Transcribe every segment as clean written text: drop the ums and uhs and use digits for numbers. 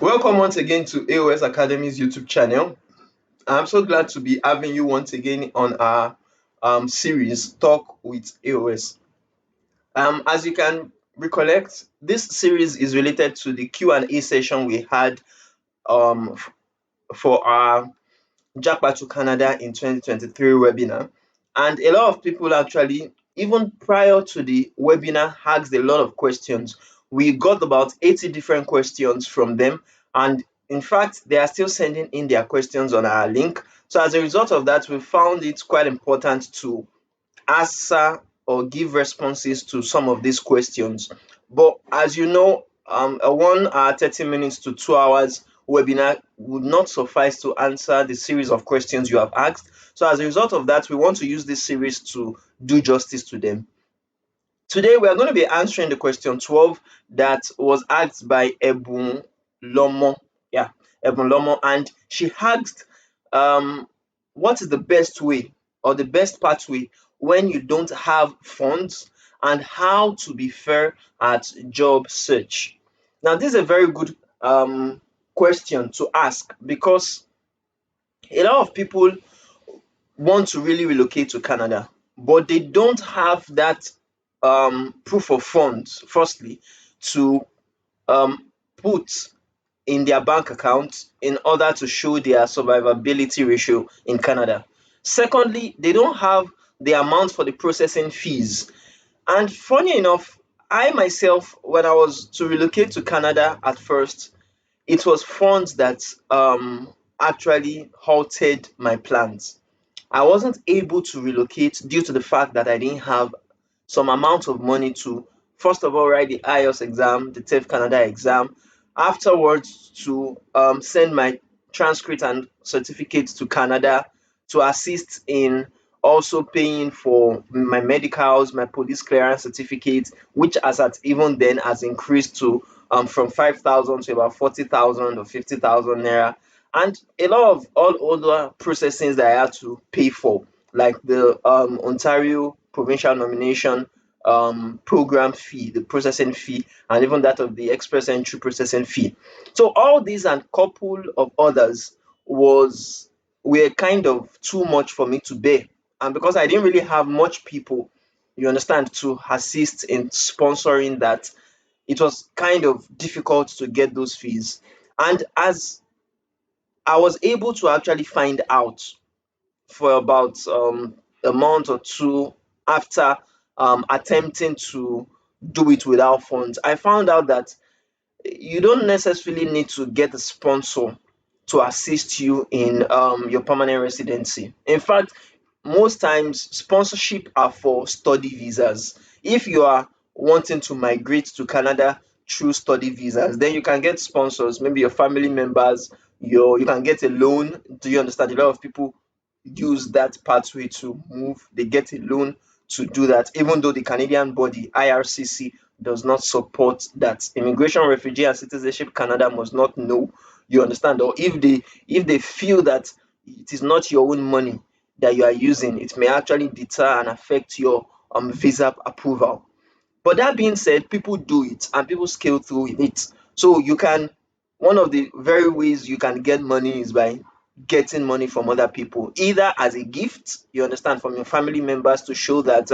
Welcome once again to A.O.S Academy's YouTube channel. I'm so glad to be having you once again on our series Talk with A.O.S. As you can recollect, this series is related to the Q&A session we had um, f- for our JAPA to Canada in 2023 webinar. And a lot of people actually, even prior to the webinar, asked a lot of questions. We got about 80 different questions from them. And in fact, they are still sending in their questions on our link. So as a result of that, we found it quite important to answer or give responses to some of these questions. But as you know, a 1 hour, 30 minutes to 2 hours webinar would not suffice to answer the series of questions you have asked. So as a result of that, we want to use this series to do justice to them. Today, we are going to be answering the question 12 that was asked by Ebunlomo. Yeah, Ebunlomo. And she asked, what is the best way or the best pathway when you don't have funds, and how to be fair at job search? Now, this is a very good question to ask because a lot of people want to really relocate to Canada, but they don't have that proof of funds, firstly, to um, put in their bank account in order to show their survivability ratio in Canada. Secondly, they don't have the amount for the processing fees. And funny enough, I myself, when I was to relocate to Canada at first, it was funds that actually halted my plans. I wasn't able to relocate due to the fact that I didn't have some amount of money to, first of all, write the IELTS exam, the TEF Canada exam, afterwards to send my transcript and certificates to Canada to assist in also paying for my medicals, my police clearance certificate, which as at even then has increased to from 5,000 to about 40,000 or 50,000 naira, and a lot of all other processings that I had to pay for, like the Ontario provincial nomination program fee, the processing fee, and even that of the express entry processing fee. So all these and couple of others was were kind of too much for me to bear. And because I didn't really have much people, you understand, to assist in sponsoring that, it was kind of difficult to get those fees. And as I was able to actually find out for about a month or two after attempting to do it without funds, I found out that you don't necessarily need to get a sponsor to assist you in your permanent residency. In fact, most times sponsorship are for study visas. If you are wanting to migrate to Canada through study visas, then you can get sponsors, maybe your family members, you can get a loan. Do you understand? A lot of people use that pathway to move. They get a loan to do that, even though the Canadian body IRCC does not support that. Immigration, Refugee and Citizenship Canada must not know. You understand? Or if they feel that it is not your own money that you are using, it may actually deter and affect your visa approval. But that being said, people do it and people scale through it. So you can, one of the very ways you can get money is by getting money from other people, either as a gift, you understand, from your family members to show that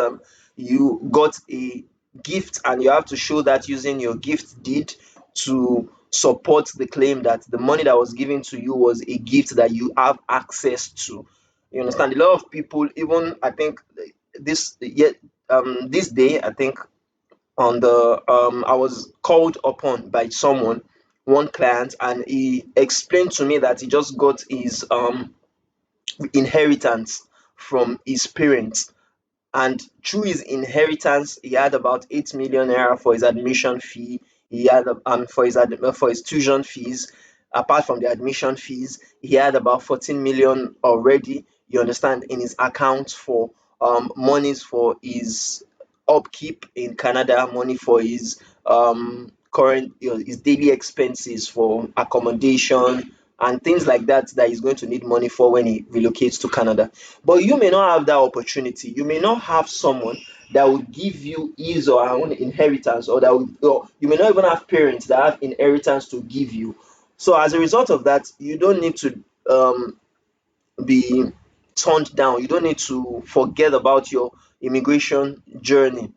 you got a gift, and you have to show that using your gift deed to support the claim that the money that was given to you was a gift that you have access to. You understand? A lot of people, even I think this day, I think on the I was called upon by someone, one client, and he explained to me that he just got his inheritance from his parents, and through his inheritance he had about 8 million naira for his admission fee. He had for his tuition fees. Apart from the admission fees, he had about 14 million already, you understand, in his account for monies for his upkeep in Canada, money for his current, his daily expenses for accommodation and things like that, that he's going to need money for when he relocates to Canada. But you may not have that opportunity. You may not have someone that will give you his or her own inheritance, or that will, or you may not even have parents that have inheritance to give you. So as a result of that, you don't need to um, be turned down. You don't need to forget about your immigration journey.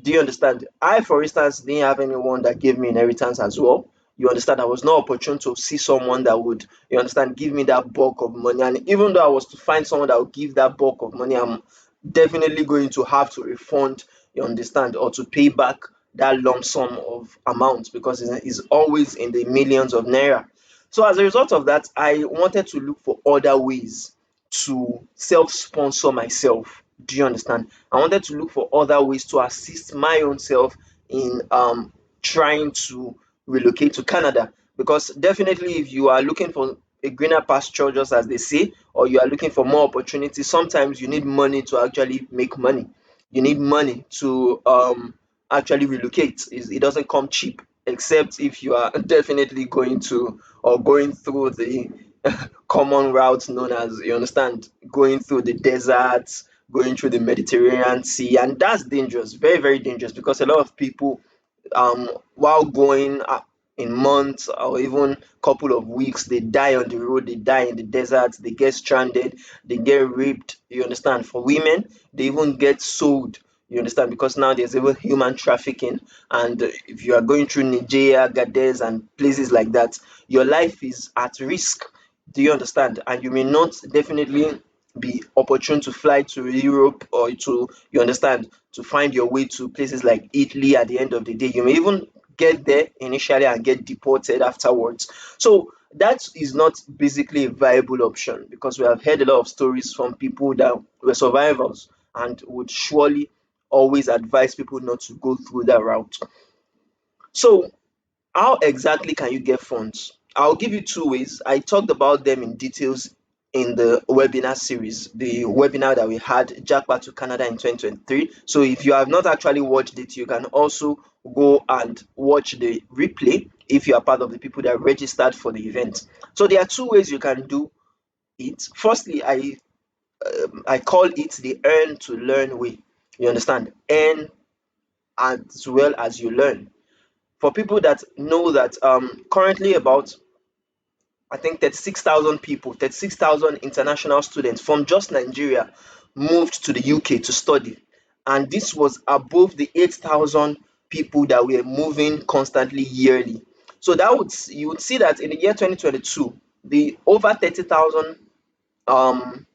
Do you understand? I, for instance, didn't have anyone that gave me inheritance as well. You understand? I was not opportune to see someone that would, you understand, give me that bulk of money. And even though I was to find someone that would give that bulk of money, I'm definitely going to have to refund, you understand, or to pay back that lump sum of amount because it's always in the millions of naira. So as a result of that, I wanted to look for other ways to self-sponsor myself. Do you understand? I wanted to look for other ways to assist my own self in trying to relocate to Canada. Because definitely, if you are looking for a greener pasture, just as they say, or you are looking for more opportunities, sometimes you need money to actually make money. You need money to actually relocate. It doesn't come cheap, except if you are definitely going to or going through the common route known as, you understand, going through the deserts, going through the Mediterranean Sea, and that's dangerous, very, very dangerous because a lot of people while going in months or even couple of weeks, they die on the road, they die in the desert, they get stranded, they get raped. You understand? For women, they even get sold. You understand? Because now there's even human trafficking, and if you are going through Nigeria, Gades, and places like that, your life is at risk. Do you understand? And you may not definitely be opportune to fly to Europe or to, you understand, to find your way to places like Italy at the end of the day. You may even get there initially and get deported afterwards. So that is not basically a viable option because we have heard a lot of stories from people that were survivors and would surely always advise people not to go through that route. So how exactly can you get funds? I'll give you two ways. I talked about them in details in the webinar series, the webinar that we had, JAPA to Canada in 2023. So if you have not actually watched it, you can also go and watch the replay if you are part of the people that registered for the event. So there are two ways you can do it. Firstly, I call it the earn to learn way. You understand? Earn as well as you learn. For people that know that currently about I think 36,000 people, 36,000 international students from just Nigeria moved to the UK to study. And this was above the 8,000 people that were moving constantly yearly. So that would you would see that in the year 2022, the over 30,000 um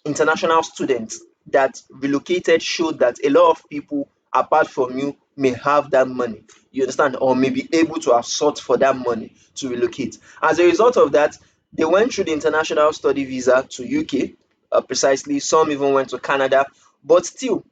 international students that relocated showed that a lot of people apart from you may have that money, you understand, or may be able to have sought for that money to relocate. As a result of that, they went through the international study visa to UK, precisely. Some even went to Canada, but still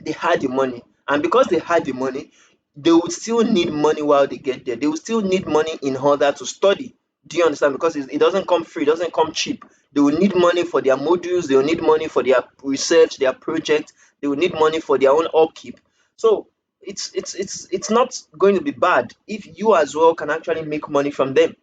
they had the money, and because they had the money, they would still need money while they get there. They would still need money in order to study. Do you understand? Because it doesn't come free, it doesn't come cheap. They will need money for their modules, they will need money for their research, their project, they will need money for their own upkeep. So it's not going to be bad if you as well can actually make money from them.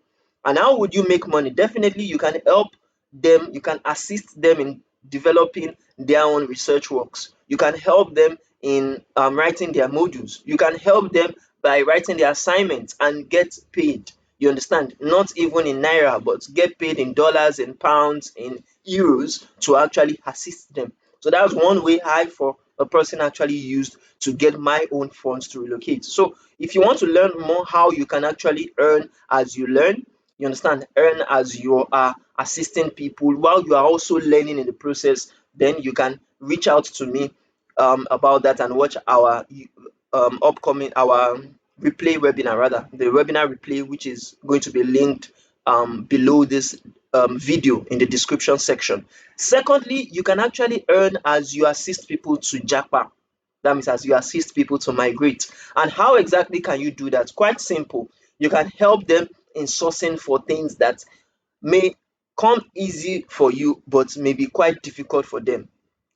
And how would you make money? Definitely, you can help them, you can assist them in developing their own research works. You can help them in writing their modules. You can help them by writing their assignments and get paid. You understand? Not even in naira, but get paid in dollars, in pounds, in euros to actually assist them. So that's one way I, for a person, actually used to get my own funds to relocate. So if you want to learn more how you can actually earn as you learn, you understand, earn as you are assisting people while you are also learning in the process, then you can reach out to me about that and watch our upcoming our replay webinar, rather the webinar replay, which is going to be linked below this video in the description section. Secondly, you can actually earn as you assist people to JAPA. That means as you assist people to migrate. And how exactly can you do that? Quite simple. You can help them in sourcing for things that may come easy for you but may be quite difficult for them.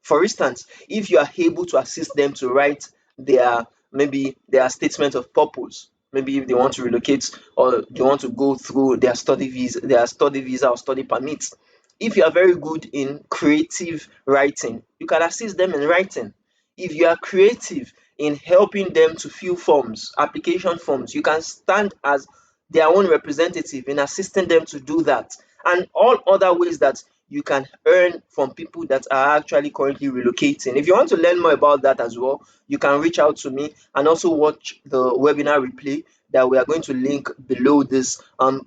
For instance, if you are able to assist them to write their maybe their statement of purpose, maybe if they want to relocate or they want to go through their study visa or study permits. If you are very good in creative writing, you can assist them in writing. If you are creative in helping them to fill forms, application forms, you can stand as their own representative in assisting them to do that, and all other ways that you can earn from people that are actually currently relocating. If you want to learn more about that as well, you can reach out to me and also watch the webinar replay that we are going to link below this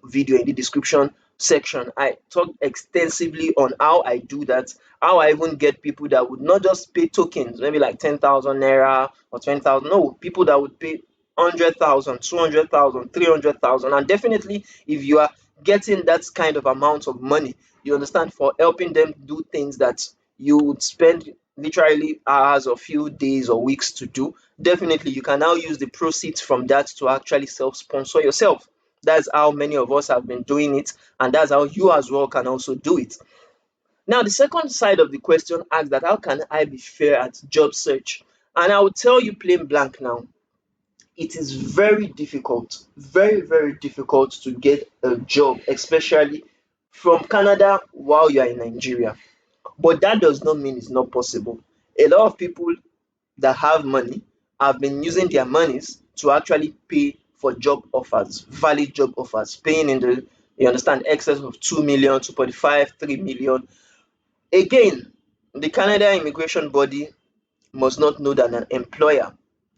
video in the description section. I talked extensively on how I do that, how I even get people that would not just pay tokens, maybe like 10,000 naira or 20,000. No, people that would pay 100,000, 200,000, 300,000. And definitely, if you are getting that kind of amount of money, you understand, for helping them do things that you would spend literally hours or few days or weeks to do, definitely you can now use the proceeds from that to actually self-sponsor yourself. That's how many of us have been doing it, and that's how you as well can also do it. Now, the second side of the question asks that how can I be fair at job search? And I will tell you plain blank now, it is very difficult, very difficult to get a job, especially from Canada while you are in Nigeria. But that does not mean it's not possible. A lot of people that have money have been using their monies to actually pay for job offers, valid job offers, paying in the, you understand, excess of 2 million, 2.5, 3 million. Again, the Canada immigration body must not know that an employer,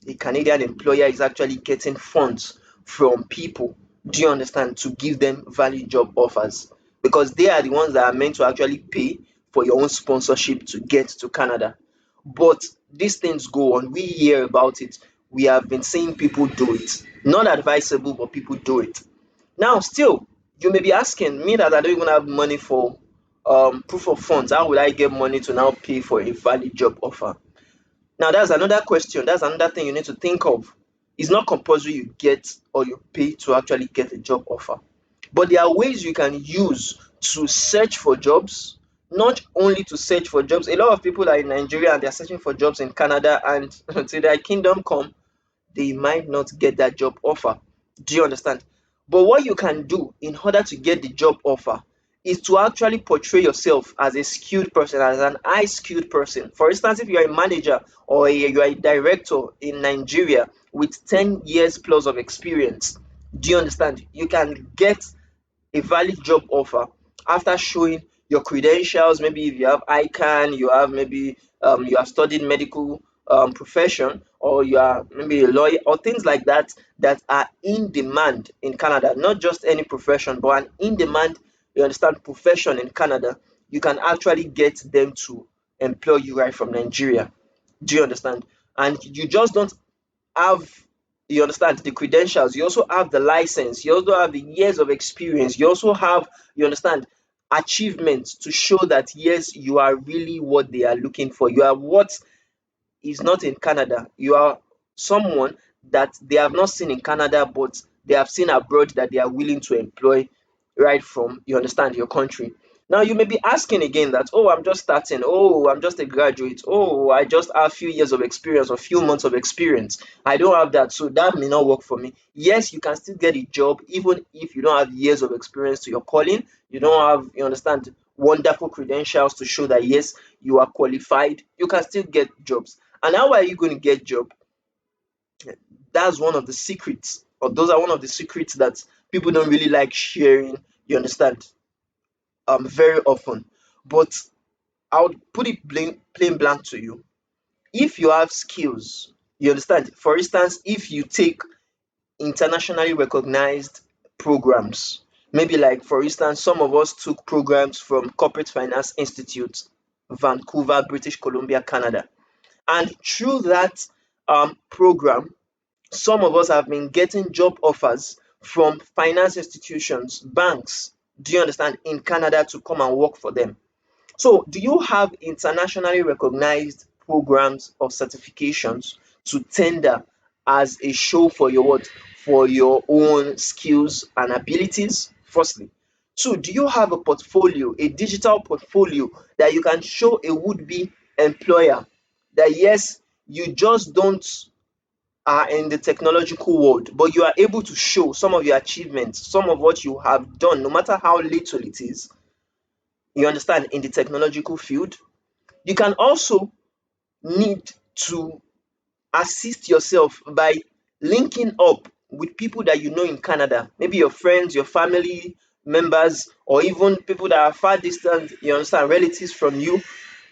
a Canadian employer, is actually getting funds from people, do you understand, to give them valid job offers, because they are the ones that are meant to actually pay for your own sponsorship to get to Canada. But these things go on. We hear about it. We have been seeing people do it. Not advisable, but people do it. Now, still, you may be asking me that I don't even have money for proof of funds. How will I get money to now pay for a valid job offer? Now, that's another question. That's another thing you need to think of. It's not compulsory you get or you pay to actually get a job offer. But there are ways you can use to search for jobs, not only to search for jobs. A lot of people are in Nigeria and they're searching for jobs in Canada, and till their kingdom come, they might not get that job offer. Do you understand? But what you can do in order to get the job offer is to actually portray yourself as a skilled person, as an high skilled person. For instance, if you're a manager or you are a director in Nigeria with 10 years plus of experience, do you understand? You can get a valid job offer after showing your credentials. Maybe if you have ICANN, you have maybe you have studied medical profession, or you are maybe a lawyer or things like that, that are in demand in Canada. Not just any profession, but an in demand, you understand, profession in Canada. You can actually get them to employ you right from Nigeria. Do you understand? And you just don't have, you understand, the credentials. You also have the license. You also have the years of experience. You also have, you understand, achievements to show that yes, you are really what they are looking for. You are what is not in Canada. You are someone that they have not seen in Canada, but they have seen abroad, that they are willing to employ right from, you understand, your country. Now you may be asking again that, oh, I'm just starting, oh, I'm just a graduate, oh, I just have few years of experience or few months of experience. I don't have that, so that may not work for me. Yes, you can still get a job even if you don't have years of experience to your calling. You don't have, you understand, wonderful credentials to show that yes, you are qualified. You can still get jobs. And how are you going to get job? That's one of the secrets, or those are one of the secrets that people don't really like sharing, you understand, very often. But I would put it plain blank to you. If you have skills, you understand, for instance, if you take internationally recognized programs, maybe like, for instance, some of us took programs from Corporate Finance Institute, Vancouver, British Columbia, Canada. And through that program, some of us have been getting job offers from finance institutions, banks, do you understand, in Canada, to come and work for them. So, do you have internationally recognized programs or certifications to tender as a show for your what? For your own skills and abilities? Firstly. Two, do you have a portfolio, a digital portfolio that you can show a would-be employer that yes, you just don't are in the technological world, but you are able to show some of your achievements, some of what you have done, no matter how little it is, you understand, in the technological field. You can also need to assist yourself by linking up with people that you know in Canada, maybe your friends, your family members, or even people that are far distant, you understand, relatives from you,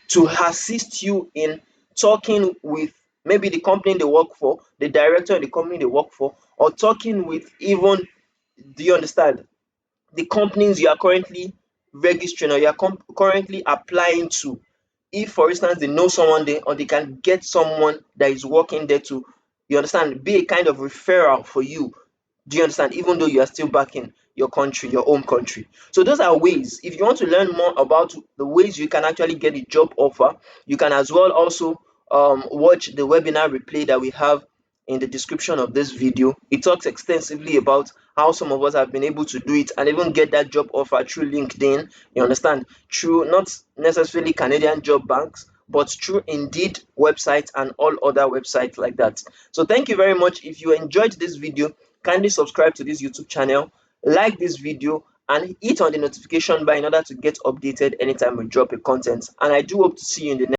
to assist you in talking with maybe the company they work for, the director of the company they work for, or talking with even, do you understand, the companies you are currently registering or you are currently applying to. If, for instance, they know someone there or they can get someone that is working there to, you understand, be a kind of referral for you. Do you understand? Even though you are still back in your country, your home country. So those are ways. If you want to learn more about the ways you can actually get a job offer, you can as well also watch the webinar replay that we have in the description of this video. It talks extensively about how some of us have been able to do it and even get that job offer through LinkedIn. You understand? Through not necessarily Canadian job banks, but through Indeed websites and all other websites like that. So thank you very much. If you enjoyed this video, kindly subscribe to this YouTube channel, like this video, and hit on the notification bell in order to get updated anytime we drop a content. And I do hope to see you in the next